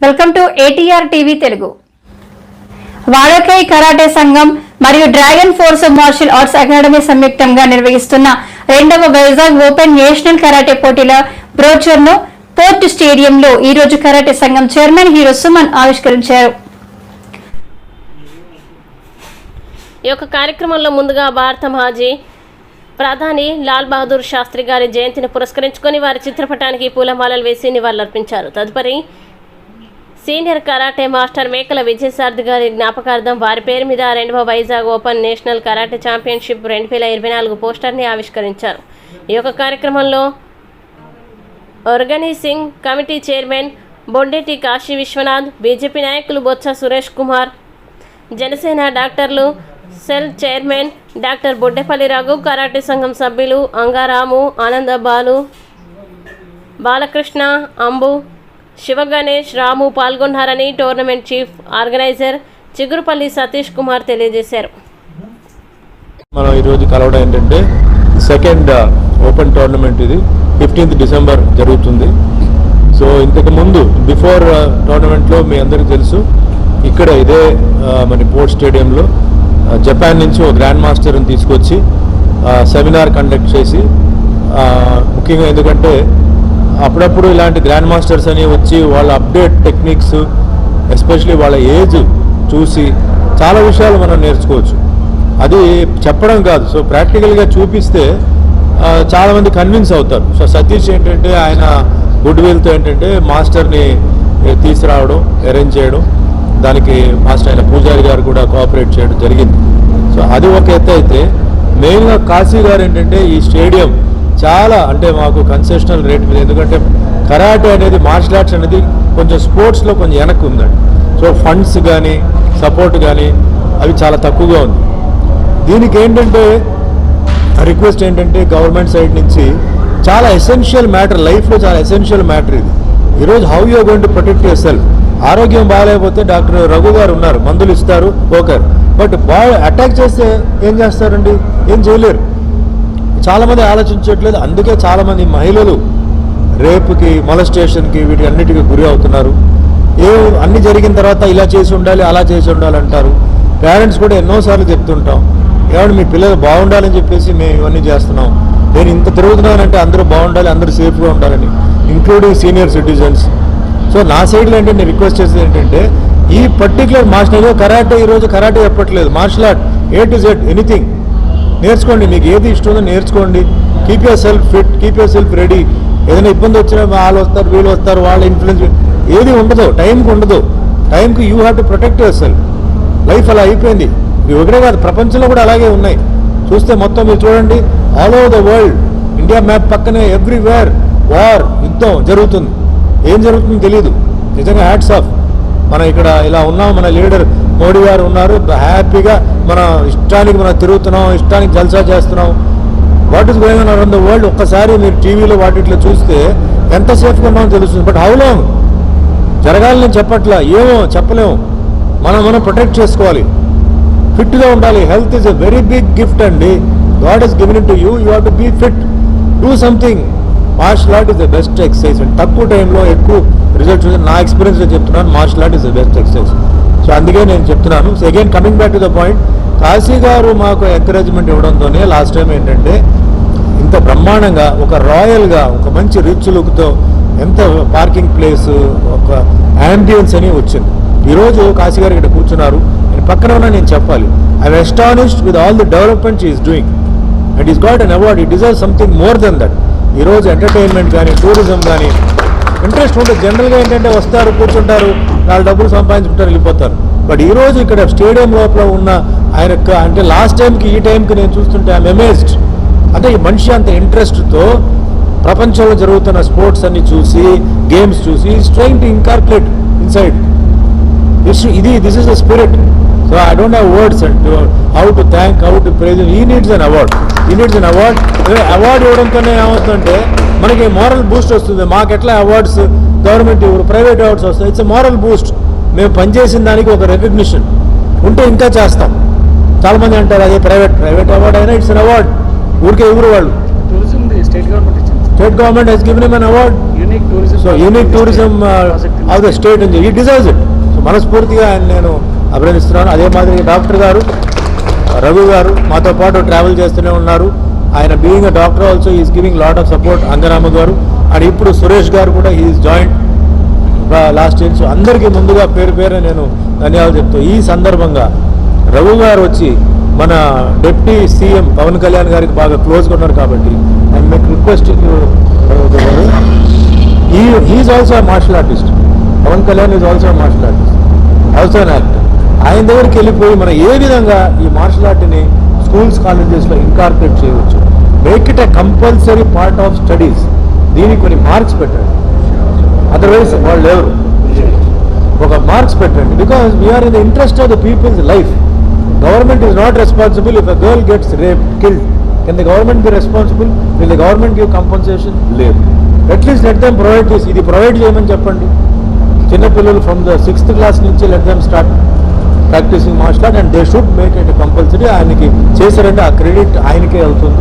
Welcome to ATR TV Telugu. వాడకై karate సంఘం మరియు dragon force martial arts academy సంయుక్తంగా నిర్వహిస్తున్న 2వ వైజాగ్ ఓపెన్ నేషనల్ కరాటే పోటీల బ్రోచర్ ను పోర్ట్ స్టేడియంలో ఈ రోజు కరాటే సంఘం చైర్మన్ హీరో సుమన్ ఆవిష్కరించారు. ఈ యొక్క కార్యక్రమంలో ముందుగా భారత మాజీ ప్రధాని లాల్ బహదూర్ శాస్త్రి గారి జయంతిని పురస్కరించుకొని వారి చిత్రపటానికి పూలమాలలు వేసి నివాళులర్పించారు. తదుపరి సీనియర్ కరాటే మాస్టర్ మేకల విజయసారథి గారి జ్ఞాపకార్థం వారి పేరు మీద 2వ Vizag open national karate championship 2024 పోస్టర్ని ఆవిష్కరించారు. ఈ యొక్క కార్యక్రమంలో organising committee chairman Bondeti Kasi Viswanath, BJP నాయకులు బొత్స సురేష్ కుమార్, జనసేన డాక్టర్లు cell chairman doctor Boddepalli Raghu, karate సంఘం సభ్యులు అంగారాము, ఆనంద బాలు, బాలకృష్ణ, అంబు, శివ గణేష్, రాము పాల్గొన్నారని tournament chief organiser Chigurupalli Satish Kumar తెలియజేశారు. మనం ఈరోజు కలవడం ఏంటంటే సెకండ్ ఓపెన్ టోర్నమెంట్, ఇది 15th డిసెంబర్ జరుగుతుంది. సో ఇంతకు ముందు బిఫోర్ టోర్నమెంట్లో మీ అందరికీ తెలుసు, ఇక్కడ ఇదే మన పోర్ట్ స్టేడియంలో జపాన్ నుంచి ఒక గ్రాండ్ మాస్టర్ని తీసుకొచ్చి సెమినార్ కండక్ట్ చేసి, ముఖ్యంగా ఎందుకంటే అప్పుడప్పుడు ఇలాంటి గ్రాండ్ మాస్టర్స్ అని వచ్చి వాళ్ళ అప్డేట్ టెక్నిక్స్, ఎస్పెషలీ వాళ్ళ ఏజ్ చూసి చాలా విషయాలు మనం నేర్చుకోవచ్చు. అది చెప్పడం కాదు, సో ప్రాక్టికల్గా చూపిస్తే చాలామంది కన్విన్స్ అవుతారు. సో సతీష్ ఏంటంటే ఆయన గుడ్ విల్తో ఏంటంటే మాస్టర్ని తీసుకురావడం, అరేంజ్ చేయడం, దానికి మాస్టర్ అయిన పూజారి గారు కూడా కోఆపరేట్ చేయడం జరిగింది. సో అది ఒక ఎత్తు అయితే, మెయిన్గా కాశీ గారు ఏంటంటే ఈ స్టేడియం చాలా అంటే మాకు కన్సెషనల్ రేట్ మీద, ఎందుకంటే కరాటే అనేది మార్షల్ ఆర్ట్స్ అనేది కొంచెం స్పోర్ట్స్లో కొంచెం వెనక్కి ఉందండి. సో ఫండ్స్ కానీ సపోర్ట్ కానీ అవి చాలా తక్కువగా ఉంది. దీనికి ఏంటంటే రిక్వెస్ట్ ఏంటంటే గవర్నమెంట్ సైడ్ నుంచి చాలా ఎసెన్షియల్ మ్యాటర్, లైఫ్లో చాలా ఎసెన్షియల్ మ్యాటర్ ఇది. ఈరోజు how you going to protect your self. ఆరోగ్యం బాగాలేకపోతే డాక్టర్ రఘు గారు ఉన్నారు, మందులు ఇస్తారు, ఓకే, బట్ బాగా అటాక్ చేస్తే ఏం చేస్తారండి? ఏం చేయలేరు. చాలామంది ఆలోచించట్లేదు. అందుకే చాలామంది మహిళలు రేపుకి, మొలస్టేషన్కి, వీటి అన్నిటికీ గురి అవుతున్నారు. అన్ని జరిగిన తర్వాత ఇలా చేసి ఉండాలి, అలా చేసి ఉండాలి అంటారు. పేరెంట్స్ కూడా ఎన్నోసార్లు చెప్తుంటాం, ఏమంటే మీ పిల్లలు బాగుండాలని చెప్పేసి మేము ఇవన్నీ చేస్తున్నాం. నేను ఇంత తిరుగుతున్నానంటే అందరూ బాగుండాలి, అందరూ సేఫ్గా ఉండాలని, ఇంక్లూడింగ్ సీనియర్ సిటిజన్స్. సో నా సైడ్లో ఏంటంటే రిక్వెస్ట్ చేసేది ఏంటంటే, ఈ పర్టికులర్ మార్షల్ కరాటే, ఈరోజు కరాటే చెప్పట్లేదు, martial art A to Z anything నేర్చుకోండి. మీకు ఏది ఇష్టమో నేర్చుకోండి. Keep your self fit, keep your self ready. ఏదైనా ఇబ్బంది వచ్చినా వాళ్ళు వస్తారు, వీళ్ళు వస్తారు, వాళ్ళ ఇన్ఫ్లుయెన్స్ ఏది ఉండదు, టైంకి ఉండదు. టైంకి you have to protect your self. Life అలా అయిపోయింది. ఇది ఒకటే కాదు, ప్రపంచంలో కూడా అలాగే ఉన్నాయి. చూస్తే మొత్తం మీరు చూడండి, all over the world, India map పక్కనే ఎవ్రీవేర్ వార్, యుద్ధం జరుగుతుంది. ఏం జరుగుతుందో తెలియదు. నిజంగా హ్యాట్స్ ఆఫ్. మనం ఇక్కడ ఇలా ఉన్నాం, మన లీడర్ మోడీ గారు ఉన్నారు, హ్యాపీగా మన ఇష్టానికి మనం తిరుగుతున్నాం, ఇష్టానికి జల్సా చేస్తున్నాం. What is going on around the world ఒక్కసారి మీరు టీవీలో వాటిట్లో చూస్తే ఎంత సేఫ్గా ఉన్నామో తెలుస్తుంది. బట్ హౌ లాంగ్ జరగాలని నేను చెప్పట్లా, ఏమో చెప్పలేము. మనం ప్రొటెక్ట్ చేసుకోవాలి, ఫిట్గా ఉండాలి. Health is a very big gift అండి. God is given it to you. You have to be fit, do something. Martial art is the best exercise అండి. తక్కువ టైంలో ఎక్కువ రిజల్ట్ చూసి నా ఎక్స్పీరియన్స్లో చెప్తున్నాను, martial art is the best exercise. So అందుకే నేను చెప్తున్నాను. So again coming back to the point, Kasi గారు మాకు ఎంకరేజ్మెంట్ ఇవ్వడంతోనే లాస్ట్ టైం ఏంటంటే ఇంత బ్రహ్మాండంగా ఒక రాయల్గా, ఒక మంచి రిచ్ లుక్తో, ఎంత పార్కింగ్ ప్లేస్, ఒక యాంబియన్స్ అని వచ్చింది. ఈరోజు కాశీ గారు ఇక్కడ కూర్చున్నారు, నేను పక్కన ఉన్నా, నేను చెప్పాలి, I'm astonished with all the developments is doing and is got an award. It deserve something more than that. ఈరోజు ఎంటర్టైన్మెంట్ కానీ, టూరిజం కానీ ఇంట్రెస్ట్ ఉంటుంది. జనరల్గా ఏంటంటే వస్తారు, కూర్చుంటారు, 4 డబ్బులు సంపాదించుకుంటారు, వెళ్ళిపోతారు. బట్ ఈరోజు ఇక్కడ స్టేడియం లోపల ఉన్న ఆయన అంటే లాస్ట్ టైంకి ఈ టైంకి నేను చూస్తుంటే ఐఎమ్ అమేజ్డ్. అంటే ఈ మనిషి అంత ఇంట్రెస్ట్తో ప్రపంచంలో జరుగుతున్న స్పోర్ట్స్ అన్ని చూసి, గేమ్స్ చూసి, trying to incorporate inside this is the spirit. So I don't have words and how to thank, how to praise. ఈ నీడ్స్ అన్ అవార్డ్. అవార్డు ఇవ్వడంతోనే ఏమవుతుందంటే మనకి మోరల్ బూస్ట్ వస్తుంది. మాకు ఎట్లా అవార్డ్స్ గవర్నమెంట్ ఇవ్వరు, ప్రైవేట్ అవార్డ్స్ వస్తాయి. It's moral boost. మేము పనిచేసిన దానికి ఒక రికగ్నిషన్ ఉంటే ఇంకా చేస్తాం. చాలామంది అంటారు అదే ప్రైవేట్ అవార్డ్ అయినా ఇట్స్ అన్ అవార్డ్, ఊరికే ఎవరు వాళ్ళు. టూరిజం స్టేట్ గవర్నమెంట్ ఇచ్చింది. State government has given him an award. Unique tourism. So unique tourism of the state, and he deserves it. So మనస్ఫూర్తిగా ఆయన నేను అభినందిస్తున్నాను. అదే మాదిరి డాక్టర్ గారు రఘు గారు మాతో పాటు ట్రావెల్ చేస్తూనే ఉన్నారు. ఆయన being a doctor also is giving lot of support. Angarama గారు అండ్ ఇప్పుడు సురేష్ గారు కూడా he is joined last year. So అందరికీ ముందుగా పేరు పేరు నేను ధన్యవాదాలు చెప్తూ ఈ సందర్భంగా రఘు గారు వచ్చి మన డిప్యూటీ సీఎం పవన్ కళ్యాణ్ గారికి బాగా క్లోజ్గా ఉన్నారు కాబట్టి I make request he is also martial artist. Pawan Kalyan is also martial artist, also an actor. ఆయన దగ్గరికి వెళ్ళిపోయి మనం ఏ విధంగా ఈ మార్షల్ ఆర్ట్ని స్కూల్స్ కాలేజెస్లో ఇన్కార్పొరేట్ చేయవచ్చు, make it a compulsory part of studies. దీనికి కొన్ని మార్క్స్ పెట్టండి, అదర్వైజ్ వాళ్ళు ఎవరు ఒక మార్క్స్ పెట్టండి. Because we are in the interest of the people's life. Government is not responsible if a girl gets rape killed. Can the government be responsible? Will the government give compensation? లేదు. At least let them provide this. ఇది provide చేయమని చెప్పండి. చిన్నపిల్లలు from the 6th class నుంచి let them start practising martial art and they should make it compulsory. ఆయనకి చేశారంటే ఆ credit ఆయనకే వెళ్తుంది.